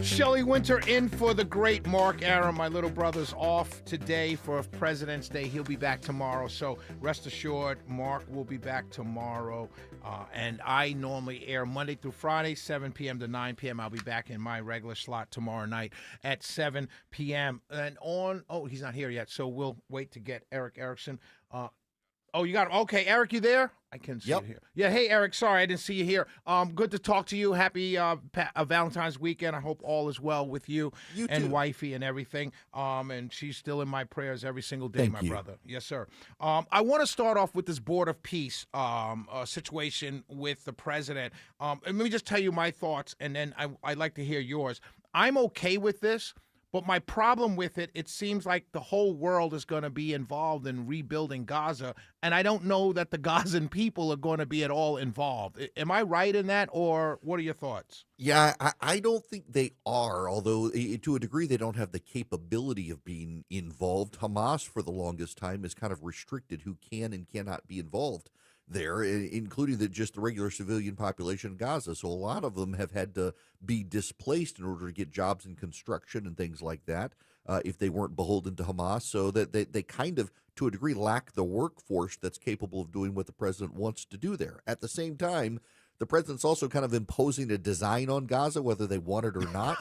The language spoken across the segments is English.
Shelley Wynter in for the great Mark Aram. My little brother's off today for President's Day. He'll be back tomorrow. So rest assured, Mark will be back tomorrow. And I normally air Monday through Friday, 7 p.m. to 9 p.m. I'll be back in my regular slot tomorrow night at 7 p.m. And he's not here yet. So we'll wait to get Erick Erickson. You got him. Okay, Eric, you there? I can see you here. Yeah, hey, Eric, sorry I didn't see you here. Good to talk to you. Happy Valentine's weekend. I hope all is well with you and wifey and everything. And she's still in my prayers every single day, my brother. Yes, sir. I want to start off with this Board of Peace situation with the president. Let me just tell you my thoughts, and then I'd like to hear yours. I'm okay with this. But my problem with it, it seems like the whole world is going to be involved in rebuilding Gaza, and I don't know that the Gazan people are going to be at all involved. Am I right in that, or what are your thoughts? Yeah, I don't think they are, although to a degree they don't have the capability of being involved. Hamas, for the longest time, has kind of restricted who can and cannot be involved there, including just the regular civilian population of Gaza. So a lot of them have had to be displaced in order to get jobs in construction and things like that if they weren't beholden to Hamas. So that they kind of, to a degree, lack the workforce that's capable of doing what the president wants to do there. At the same time, the president's also kind of imposing a design on Gaza, whether they want it or not.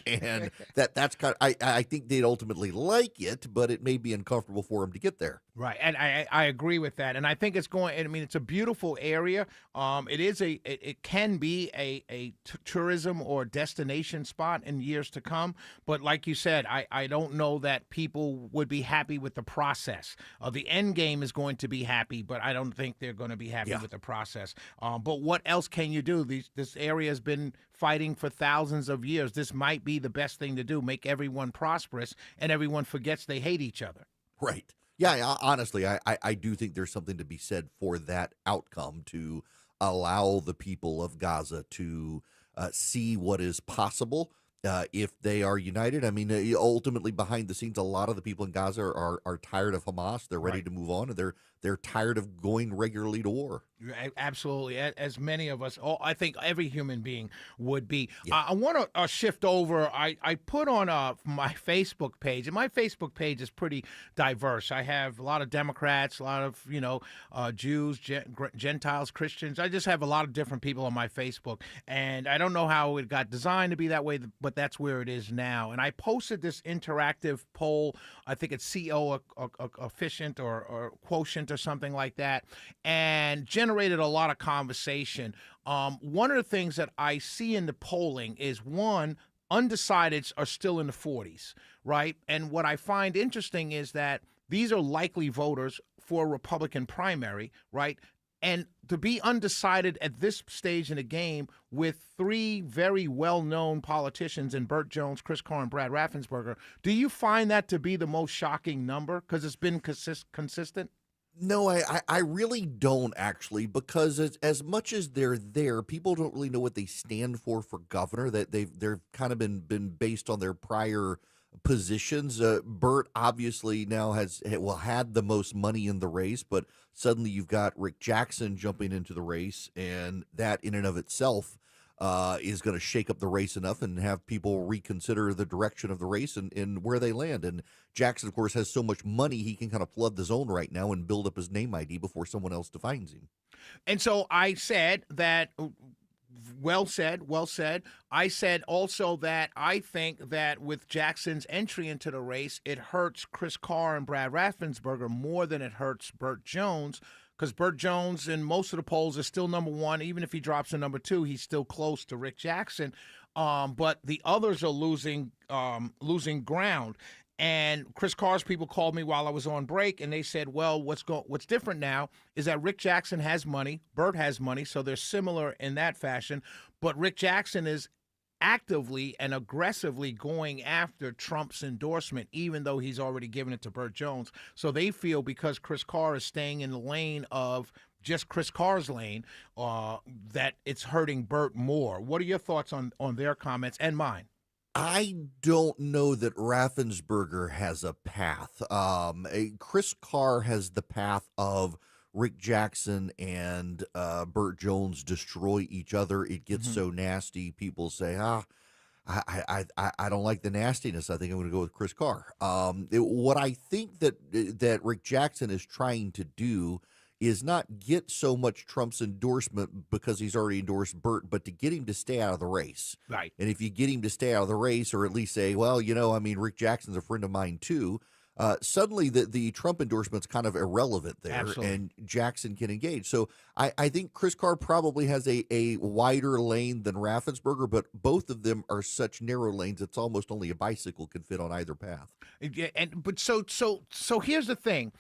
And that's kind of, I think they'd ultimately like it, but it may be uncomfortable for them to get there. Right, and I agree with that, and I think it's going. I mean, it's a beautiful area. It can be a tourism or destination spot in years to come. But like you said, I don't know that people would be happy with the process. The end game is going to be happy, but I don't think they're going to be happy with the process. But what else can you do? This area has been fighting for thousands of years. This might be the best thing to do: make everyone prosperous, and everyone forgets they hate each other. Right. Yeah, honestly, I do think there's something to be said for that outcome, to allow the people of Gaza to see what is possible if they are united. I mean, ultimately, behind the scenes, a lot of the people in Gaza are tired of Hamas. They're ready to move on, and they're tired of going regularly to war. Absolutely, as many of us, I think every human being would be. I want to shift over. I put on my Facebook page, and my Facebook page is pretty diverse. I have a lot of Democrats, a lot of Jews, Gentiles, Christians. I just have a lot of different people on my Facebook, and I don't know how it got designed to be that way, but that's where it is now. And I posted this interactive poll. I think it's CO efficient or quotient or something like that, and generated a lot of conversation. One of the things that I see in the polling is, one, undecideds are still in the 40s, right? And what I find interesting is that these are likely voters for a Republican primary, right? And to be undecided at this stage in the game with three very well-known politicians in Burt Jones, Chris Carr, and Brad Raffensperger, do you find that to be the most shocking number because it's been consistent? No, I really don't, actually, because as much as they're there, people don't really know what they stand for governor. That they've kind of been based on their prior positions. Burt obviously now had the most money in the race, but suddenly you've got Rick Jackson jumping into the race, and that in and of itself is going to shake up the race enough and have people reconsider the direction of the race and where they land. And Jackson, of course, has so much money, he can kind of flood the zone right now and build up his name ID before someone else defines him. And so I said that, well said. I said also that I think that with Jackson's entry into the race, it hurts Chris Carr and Brad Raffensperger more than it hurts Burt Jones, because Burt Jones in most of the polls is still number one. Even if he drops to number two, he's still close to Rick Jackson. But the others are losing ground. And Chris Carr's people called me while I was on break, and they said, well, what's different now is that Rick Jackson has money, Burt has money, so they're similar in that fashion. But Rick Jackson is actively and aggressively going after Trump's endorsement, even though he's already given it to Burt Jones. So they feel because Chris Carr is staying in the lane of just Chris Carr's lane, that it's hurting Burt more. What are your thoughts on their comments and mine? I don't know that Raffensperger has a path. Chris Carr has the path of Rick Jackson and Burt Jones destroy each other. It gets so nasty. People say, I don't like the nastiness. I think I'm going to go with Chris Carr. What I think that Rick Jackson is trying to do is not get so much Trump's endorsement because he's already endorsed Burt, but to get him to stay out of the race. Right. And if you get him to stay out of the race, or at least say, well, I mean, Rick Jackson's a friend of mine too. Suddenly the Trump endorsement's kind of irrelevant there, Absolutely. and Jackson can engage. So I think Chris Carr probably has a wider lane than Raffensperger, but both of them are such narrow lanes, it's almost only a bicycle can fit on either path. Yeah, but so here's the thing.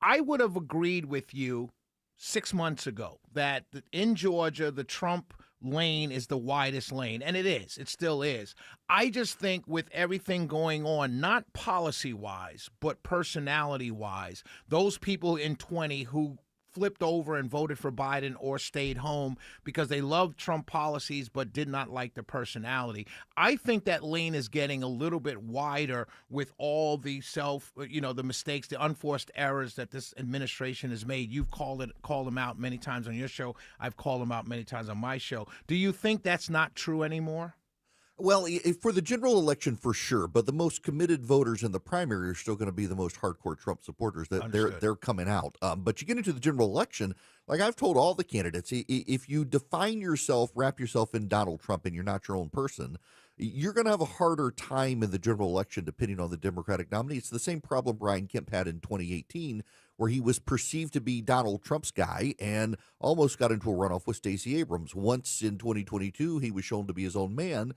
I would have agreed with you 6 months ago that in Georgia, the Trump lane is the widest lane, and it is. It still is. I just think with everything going on, not policy-wise, but personality-wise, those people in 20 who flipped over and voted for Biden or stayed home because they loved Trump policies but did not like the personality. I think that lane is getting a little bit wider with all the the mistakes, the unforced errors that this administration has made. You've called them out many times on your show. I've called them out many times on my show. Do you think that's not true anymore? Well, for the general election, for sure, but the most committed voters in the primary are still going to be the most hardcore Trump supporters. That they're coming out. But you get into the general election, like I've told all the candidates, if you define yourself, wrap yourself in Donald Trump, and you're not your own person, you're going to have a harder time in the general election, depending on the Democratic nominee. It's the same problem Brian Kemp had in 2018, where he was perceived to be Donald Trump's guy and almost got into a runoff with Stacey Abrams. Once in 2022, he was shown to be his own man.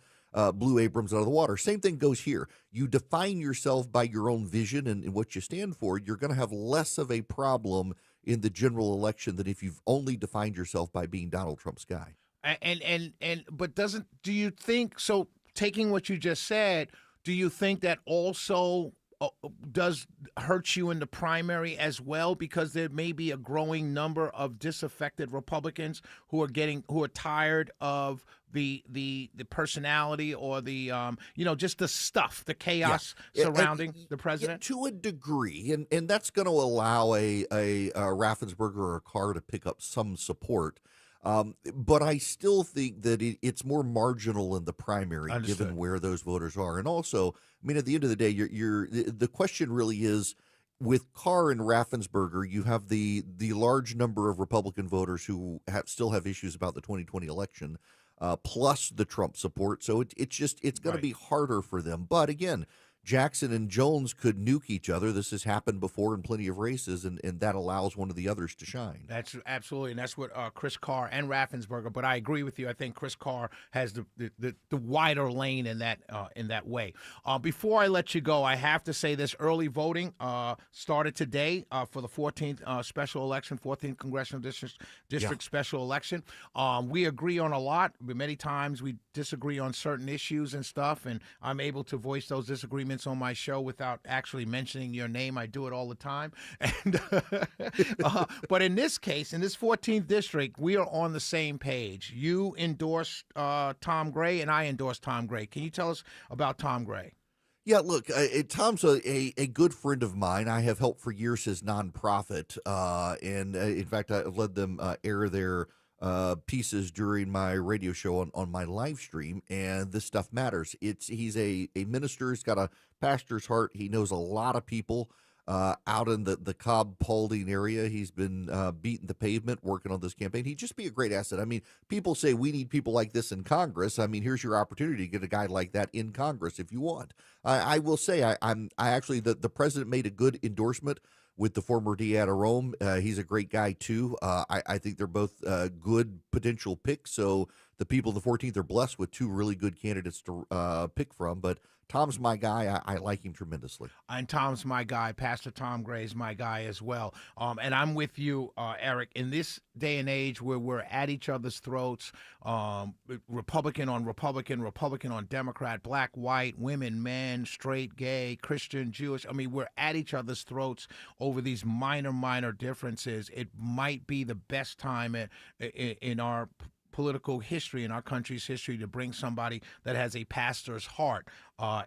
Blew Abrams out of the water. Same thing goes here. You define yourself by your own vision and what you stand for, you're going to have less of a problem in the general election than if you've only defined yourself by being Donald Trump's guy. But do you think so? Taking what you just said, do you think that also does hurt you in the primary as well, because there may be a growing number of disaffected Republicans who are tired of the personality or the just the stuff, the chaos surrounding the president? To a degree, and that's going to allow a Raffensperger or a Carr to pick up some support. But I still think that it's more marginal in the primary, given where those voters are. And also, I mean, at the end of the day, the question really is, with Carr and Raffensperger, you have the large number of Republican voters who still have issues about the 2020 election, plus the Trump support. So it's going to be harder for them. But again, Jackson and Jones could nuke each other. This has happened before in plenty of races, and that allows one of the others to shine. That's absolutely, and that's what Chris Carr and Raffensperger. But I agree with you. I think Chris Carr has the wider lane in that way. Before I let you go, I have to say this: early voting started today for the 14th special election, 14th congressional district special election. We agree on a lot, but many times we disagree on certain issues and stuff, and I'm able to voice those disagreements on my show without actually mentioning your name. I do it all the time. And but in this case, in this 14th district, we are on the same page. You endorsed Tom Gray, and I endorsed Tom Gray. Can you tell us about Tom Gray? Yeah, look, Tom's a good friend of mine. I have helped for years his nonprofit, and in fact, I've led them air their pieces during my radio show on my live stream, and this stuff matters. He's a minister. He's got a pastor's heart. He knows a lot of people out in the Cobb Paulding area. He's been beating the pavement working on this campaign. He'd just be a great asset. I mean, people say we need people like this in Congress. I mean, here's your opportunity to get a guy like that in Congress if you want. I will say I actually the president made a good endorsement with the former Diana Rome. He's a great guy, too. I think they're both good potential picks. So the people of the 14th are blessed with two really good candidates to pick from. But Tom's my guy. I like him tremendously. And Tom's my guy. Pastor Tom Gray is my guy as well. And I'm with you, Eric. In this day and age where we're at each other's throats, Republican on Republican, Republican on Democrat, black, white, women, men, straight, gay, Christian, Jewish. I mean, we're at each other's throats over these minor differences. It might be the best time in our political history, in our country's history, to bring somebody that has a pastor's heart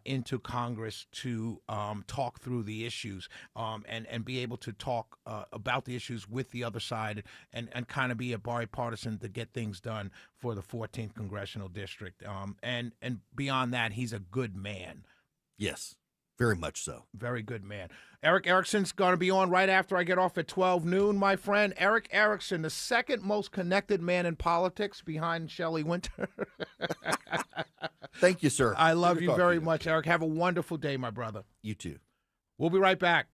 into Congress to talk through the issues and be able to talk about the issues with the other side and kind of be a bipartisan to get things done for the 14th Congressional District. And beyond that, he's a good man. Yes, very much so. Very good man. Erick Erickson's going to be on right after I get off at 12 noon, my friend. Erick Erickson, the second most connected man in politics behind Shelley Wynter. Thank you, sir. I love you very much, Erick. Have a wonderful day, my brother. You too. We'll be right back.